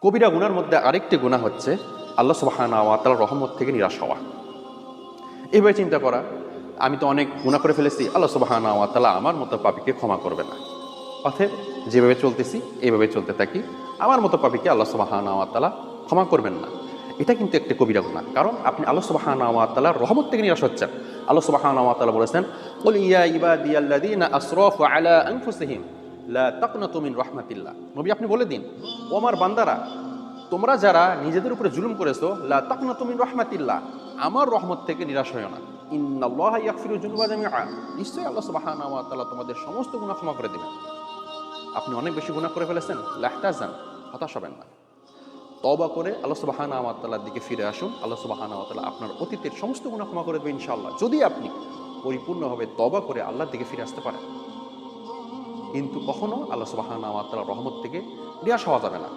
কবিরা গুনার মধ্যে আরেকটি গুনাহ হচ্ছে আল্লাহ সুবহানাহু ওয়া তাআলার রহমত থেকে নিরাশ হওয়া। এভাবে চিন্তা করা, আমি তো অনেক গুনাহ করে ফেলেছি, আল্লাহ সুবহানাহু ওয়া তাআলা আমার মতো পাপীকে ক্ষমা করবে না। অতএব যেভাবে চলতেছি এইভাবে চলতে থাকি, আমার মতো পাপীকে আল্লাহ সুবহানাহু ওয়া তাআলা ক্ষমা করবেন না। এটা কিন্তু একটি কবিরা গুনাহ, কারণ আপনি আল্লাহ সুবহানাহু ওয়া তাআলার রহমত থেকে নিরাশ হচ্ছেন। আল্লাহ সুবহানাহু ওয়া তাআলা বলেছেন, কুল ইয়া ইবাদিয়াল্লাযীনা আসরাফু আলা আনফুসিহিম লা তাকনাতু মিন রাহমাতিল্লাহ। নবী আপনি বলে দিন, ও আমার বান্দারা, তোমরা যারা নিজেদের উপরে জুলুম করেছো, লা তাকনাতু মিন রাহমাতিল্লাহ, আমার রহমত থেকে নিরাশ হয়ো না। ইন্নাল্লাহা ইয়াগফিরু যুনুবা জামিআ, নিশ্চয়ই আল্লাহ সুবহানাহু ওয়া তাআলা তোমাদের সমস্ত গুনাহ ক্ষমা করে দিবেন। আপনি অনেক বেশি গুনাহ করে ফেলেছেন, লাহতাজান, হতাশ হবেন না। তওবা করে আল্লাহ সুবহানাহু ওয়া তাআলার দিকে ফিরে আসুন। আল্লাহ সুবহানাহু ওয়া তাআলা আপনার অতীতের সমস্ত গুনাহ ক্ষমা করে দেবেন ইনশাআল্লাহ, যদি আপনি পরিপূর্ণভাবে তওবা করে আল্লাহর দিকে ফিরে আসতে পারেন। কিন্তু কখনো আল্লাহ সুবহানাহু ওয়া তাআলার রহমত থেকে নিরাশ হওয়া যাবে না।